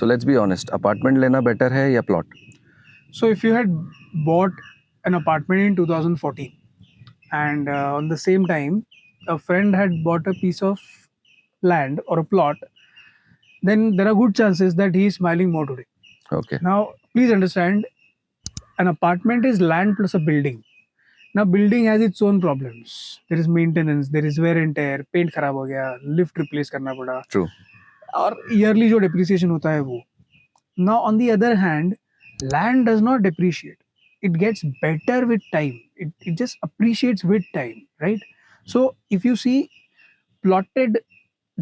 So let's be honest, apartment लेना better है या plot? So if you had bought an apartment in 2014 and on the same time a friend had bought a piece of land or a plot, then there are good chances that he is smiling more today. Okay. Now, please understand, an apartment is land plus a building. Now, building has its own problems. There is maintenance, there is wear and tear, paint खराब हो गया, lift replace करना पड़ा, True. और yearly जो depreciation होता है वो. Now, on the other hand, land does not depreciate. It gets better with time. It just appreciates with time, right? So, if you see plotted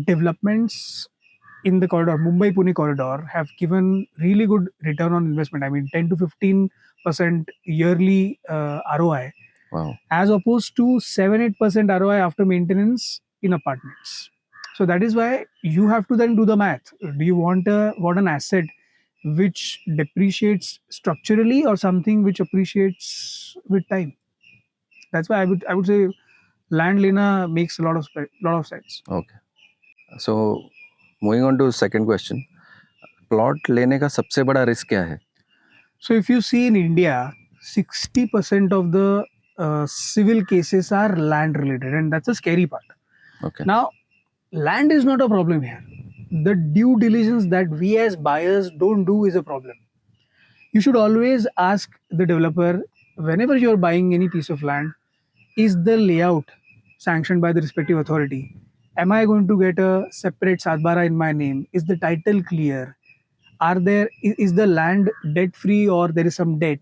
developments in the corridor, Mumbai Pune corridor, have given really good return on investment. I mean, 10 to 15% yearly ROI, Wow. as opposed to 7-8% ROI after maintenance in apartments. So that is why you have to then do the math. Do you want an asset which depreciates structurally or something which appreciates with time? That's why I would say land lena makes a lot of sense. Okay. So moving on to second question, plot लेने का सबसे बड़ा risk क्या है? So if you see in India, 60% of the civil cases are land related, and that's a scary part. Okay. Now, land is not a problem here. The due diligence that we as buyers don't do is a problem. You should always ask the developer whenever you're buying any piece of land, is the layout sanctioned by the respective authority? Am I going to get a separate Sadbara in my name? Is the title clear? Is the land debt free or there is some debt?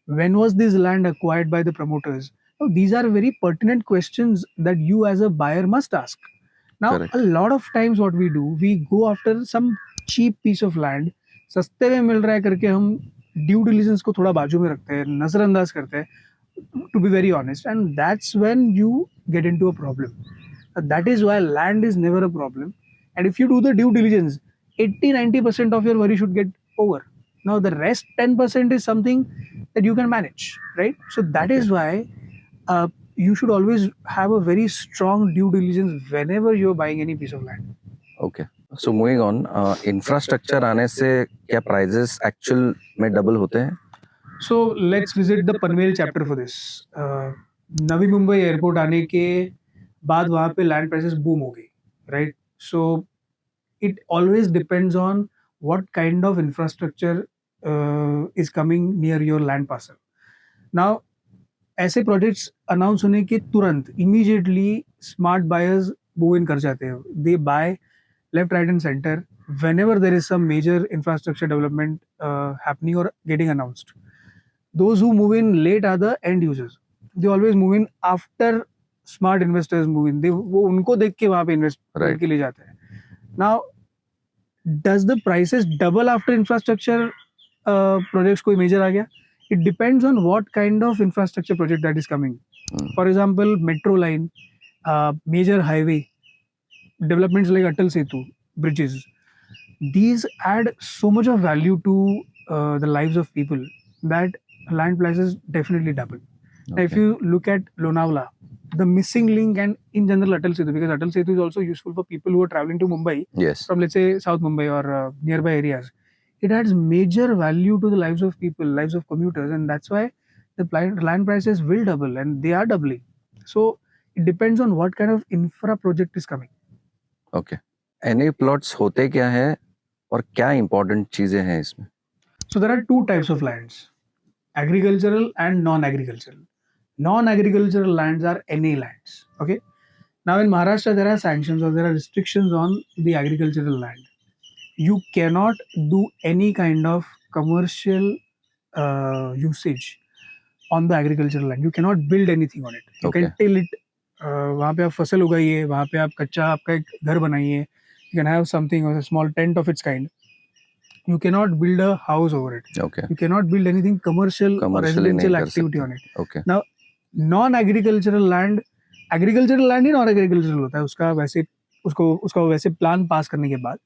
When was this land acquired by the promoters? Now, these are very pertinent questions that you as a buyer must ask. Now, Correct. a lot of times what we do, we go after some cheap piece of land, सस्ते में मिल रहा है करके हम due diligence को थोड़ा बाजू में रखते हैं, नजरअंदाज करते हैं, to be very honest, and that's when you get into a problem. That is why land is never a problem, and if you do the due diligence, 80-90% of your worry should get over. Now the rest 10% is something that you can manage, right? So that is why you should always have a very strong due diligence whenever you're buying any piece of land. Okay. So moving on, infrastructure आने से क्या prices actual में double होते हैं? So let's visit the Panvel chapter for this. Navi Mumbai airport आने के बाद वहाँ पे लैंड प्राइसेस बूम हो गई, right? So it always depends on what kind of infrastructure is coming near your land parcel. Now, ऐसे प्रोजेक्ट्स अनाउंस होने के तुरंत immediately smart buyers move in कर जाते हैं. They buy left, right and center whenever there is some major infrastructure development happening or getting announced. Those who move in late are the end users. They always move in after smart investors move in. वो उनको देख के वहाँ पे invest के लिए जाते हैं. Now, does the prices double after infrastructure projects कोई major आ गया? It depends on what kind of infrastructure project that is coming. For example, metro line, major highway, developments like Atal Setu, bridges. These add so much of value to the lives of people that land prices definitely double. Now, if you look at Lonavala, the missing link, and in general Atal Setu, because Atal Setu is also useful for people who are traveling to Mumbai Yes. from, let's say, South Mumbai or nearby areas. It adds major value to the lives of people, lives of commuters, and that's why the land prices will double, and they are doubling. So it depends on what kind of infra project is coming. Okay. Any plots होते क्या है और क्या important चीजें हैं इसमें? So there are two types of lands: agricultural and non-agricultural. Non-agricultural lands are NA lands. Okay. Now in Maharashtra there are sanctions or there are restrictions on the agricultural land. You cannot do any kind of commercial usage on the agricultural land. You cannot build anything on it. You can till it. वहाँ पे आप फसल उगाइए, वहाँ पे आप कच्चा आपका एक घर बनाइए. You can have something or a small tent of its kind. You cannot build a house over it. Okay. You cannot build anything commercial or residential activity on it. Okay. Now, non-agricultural land, agricultural land he non-agricultural होता है. उसका वैसे plan pass करने के बाद.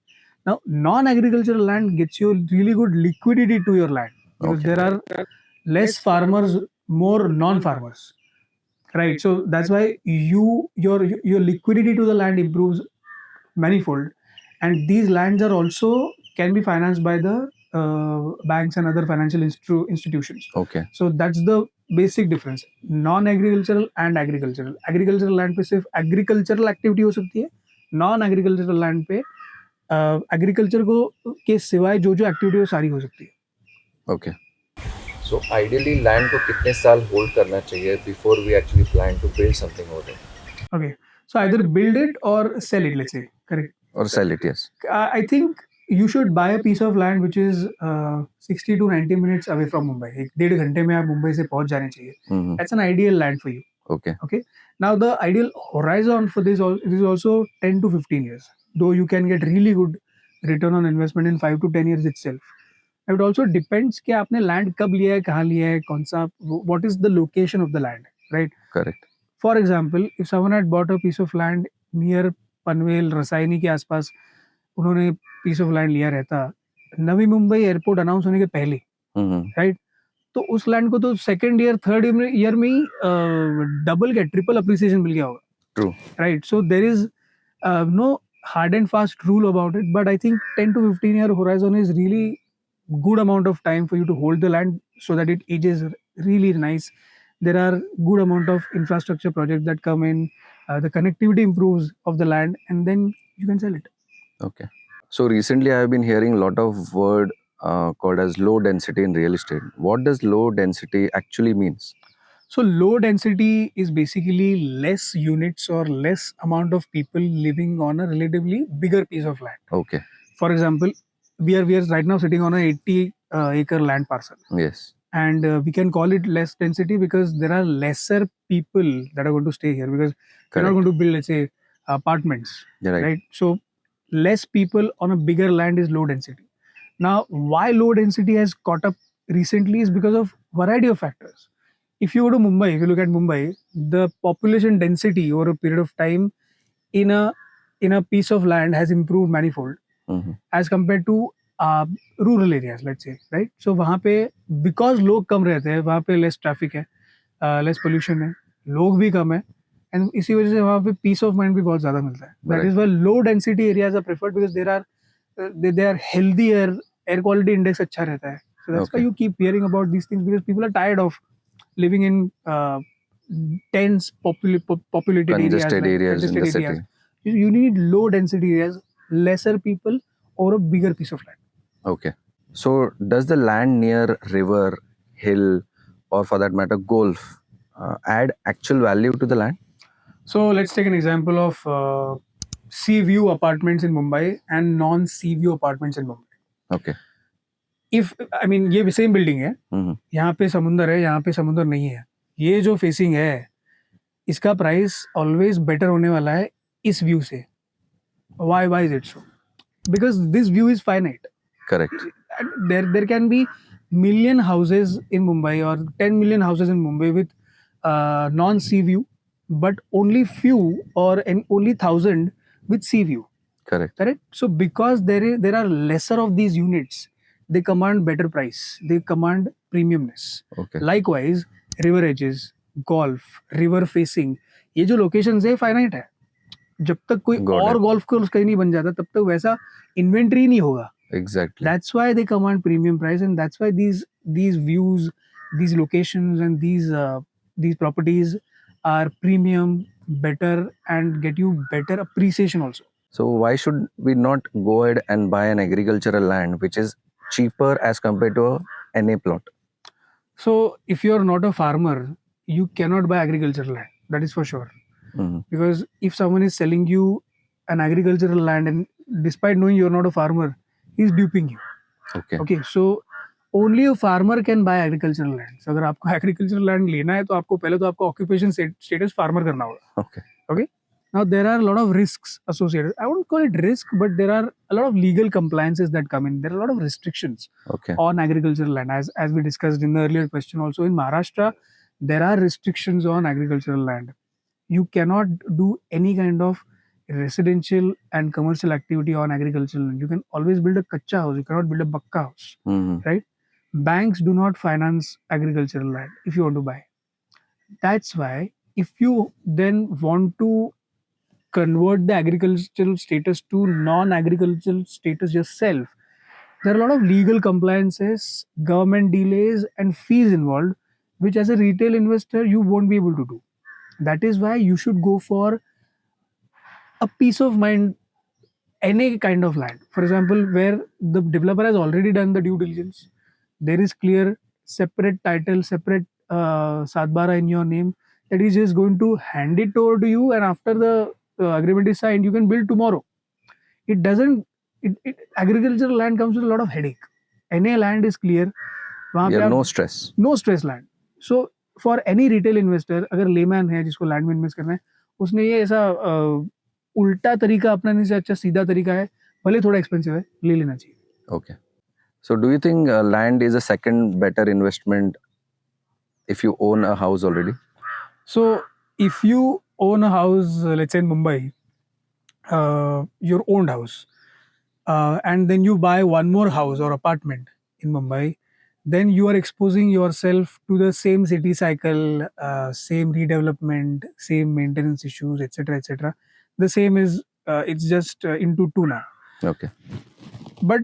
Now, non-agricultural land gets you really good liquidity to your land because there are less farmers, more non-farmers, right? So that's why your liquidity to the land improves manifold, and these lands are also can be financed by the banks and other financial institutions. Okay. So that's the basic difference. Non-agricultural and agricultural. Agricultural land पे सिर्फ agricultural activity हो सकती है. Non-agricultural land पे agriculture को के सिवाय जो जो activity हो सारी हो सकती है. Okay. So ideally land को कितने साल hold करना चाहिए before we actually plan to build something over there? Okay. So either build it or sell it, let's say. Correct. Or sell it, yes. I think you should buy a piece of land which is 60 to 90 minutes away from Mumbai. एक 1.5 घंटे में आप मुंबई से पहुंच जाने चाहिए. Mhm. That's an ideal land for you. Okay. Okay. Now the ideal horizon for this it is also 10 to 15 years. Though you can get really good return on investment in 5 to 10 years itself. It also depends कि आपने land कब लिया है, कहाँ लिया है, कौन सा, what is the location of the land, right? Correct. For example, if someone had bought a piece of land near Panvel Rasayani के आसपास उन्होंने पीस ऑफ लैंड लिया रहता नवी मुंबई एयरपोर्ट अनाउंस होने के पहले, Mhm. राइट, तो उस लैंड को तो सेकंड ईयर थर्ड ईयर में ही डबल के ट्रिपल अप्रिसिएशन मिल गया होगा. True. Right, so there is no hard and fast rule about it, but I think 10 to 15 year horizon is really good amount of time for you to hold the land so that it ages really nice. There are good amount of infrastructure projects that come in, the connectivity improves of the land, and then you can sell it. Okay. So recently I have been hearing a lot of word called as low density in real estate. What does low density actually means? So low density is basically less units or less amount of people living on a relatively bigger piece of land. Okay. For example, we are right now sitting on a 80 acre land parcel, Yes. and we can call it less density because there are lesser people that are going to stay here, because we're not Correct. going to build, let's say, apartments, You're right. right? So less people on a bigger land is low density. Now, why low density has caught up recently is because of variety of factors. If you go to Mumbai, if you look at Mumbai, the population density over a period of time in a piece of land has improved manifold Mhm. as compared to rural areas, let's say, right? So वहाँ पे because लोग कम रहते हैं, वहाँ पे less traffic है, less pollution है, लोग भी कम है, and इसी वजह से वहाँ पे peace of mind भी बहुत ज़्यादा मिलता है. That Right. is why low density areas are preferred because there are they are healthier, air quality index अच्छा रहता है. So that's why Okay. you keep hearing about these things, because people are tired of living in dense populated Congested areas, areas in the city. You need low density areas, lesser people, or a bigger piece of land. Okay. So does the land near river, hill, or for that matter golf add actual value to the land? So let's take an example of sea view apartments in Mumbai and non-sea view apartments in Mumbai. Okay. If I mean ये same building है, Mhm. यहाँ पे समुंदर है, यहाँ पे समुंदर नहीं है, ये जो फेसिंग है इसका प्राइस ऑलवेज बेटर होने वाला है इस व्यू से. Why is it so? Because this view is finite. Correct. And there can be million houses in Mumbai or 10 million houses in Mumbai with non-sea view, but only few or only 1,000 with sea view. Correct. Correct. So because there are lesser of these units, they command better price. They command premiumness. Okay. Likewise, river edges, golf, river facing, ये जो locations है finite है. जब तक कोई Got और it. golf course कहीं नहीं बन जाता तब तक वैसा inventory नहीं होगा. Exactly. That's why they command premium price, and that's why these views, these locations, and these properties are premium, better, and get you better appreciation also. So why should we not go ahead and buy an agricultural land which is cheaper as compared to a NA plot? So if you're not a farmer, you cannot buy agricultural land. That is for sure. Mhm. Because if someone is selling you an agricultural land, and despite knowing you're not a farmer, he's duping you. Okay. Okay, so only a farmer can buy agricultural land. So अगर आपको agricultural land लेना है तो आपको पहले तो आपको occupation status farmer करना होगा. Okay. Okay. Now there are a lot of risks associated. I won't call it risk, but there are a lot of legal compliances that come in. There are a lot of restrictions Okay. on agricultural land, as we discussed in the earlier question. Also in Maharashtra, there are restrictions on agricultural land. You cannot do any kind of residential and commercial activity on agricultural land. You can always build a kacha house. You cannot build a bakka house. Mhm. Right? Banks do not finance agricultural land if you want to buy. That's why if you then want to convert the agricultural status to non-agricultural status yourself, there are a lot of legal compliances, government delays, and fees involved, which as a retail investor you won't be able to do. That is why you should go for a peace of mind, any kind of land. For example, where the developer has already done the due diligence, there is clear separate title, separate Sadbara in your name, that is just going to hand it over to you, and after the agreement is signed, you can build tomorrow. It doesn't. Agricultural land comes with a lot of headache. NA land is clear. वहाँ पे Yeah, आप no stress. No stress land. So for any retail investor, अगर layman है जिसको land में invest करना है, उसने ये ऐसा उल्टा तरीका अपनाने से अच्छा सीधा तरीका है, भले थोड़ा एक्सपेंसिव है, ले लेना चाहिए. Okay. So do you think land is a second better investment if you own a house already? So if you own a house, let's say in Mumbai, your owned house, and then you buy one more house or apartment in Mumbai, then you are exposing yourself to the same city cycle, same redevelopment, same maintenance issues, etc., etc. The same is it's just into two now. Okay. But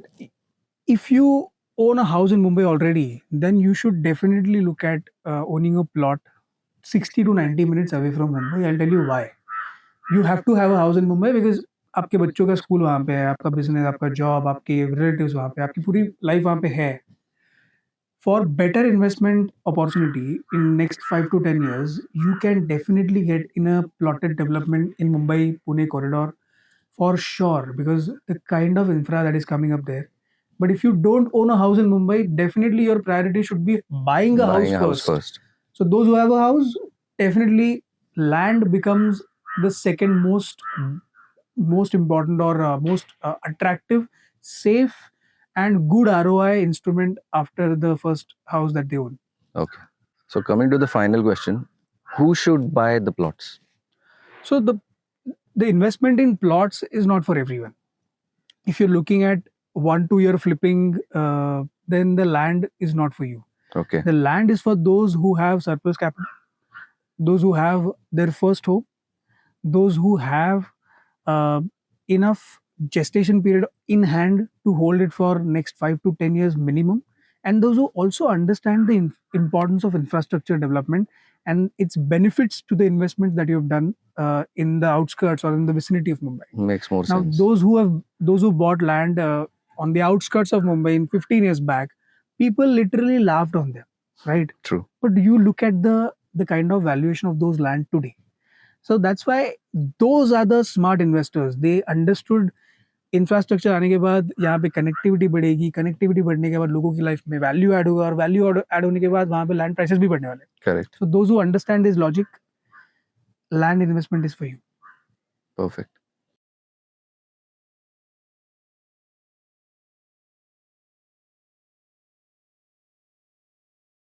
if you own a house in Mumbai already, then you should definitely look at owning a plot 60 to 90 minutes away from Mumbai. I'll tell you why. You have to have a house in Mumbai because आपके बच्चों का school वहाँ पे है, आपका business, आपका job, आपके relatives वहाँ पे, आपकी पूरी लाइफ वहाँ पे है. For better investment opportunity in next 5 to 10 years, you can definitely get in a plotted development in Mumbai Pune corridor for sure, because the kind of infra that is coming up there. But if you don't own a house in Mumbai, definitely your priority should be buying a Buying a house house first. first. So those who have a house, definitely land becomes the second most important or most attractive, safe, and good ROI instrument after the first house that they own. Okay. So coming to the final question, who should buy the plots? So the investment in plots is not for everyone. If you're looking at 1-2 year flipping, then the land is not for you. Okay. The land is for those who have surplus capital, those who have their first home, those who have enough gestation period in hand to hold it for next 5 to 10 years minimum, and those who also understand the importance of infrastructure development and its benefits to the investments that you have done in the outskirts or in the vicinity of Mumbai. Makes more Now, sense. those who bought land on the outskirts of Mumbai in 15 years back, people literally laughed on them, right? True. But you look at the kind of valuation of those land today. So that's why those are the smart investors. They understood infrastructure आने के बाद यहाँ पे connectivity बढ़ेगी, connectivity बढ़ने के बाद लोगों की लाइफ में वैल्यू ऐड होगा, और वैल्यू ऐड होने के बाद वहाँ पे लैंड प्राइसेस भी बढ़ने वाले. Correct. So those who understand this logic, land investment is for you. Perfect.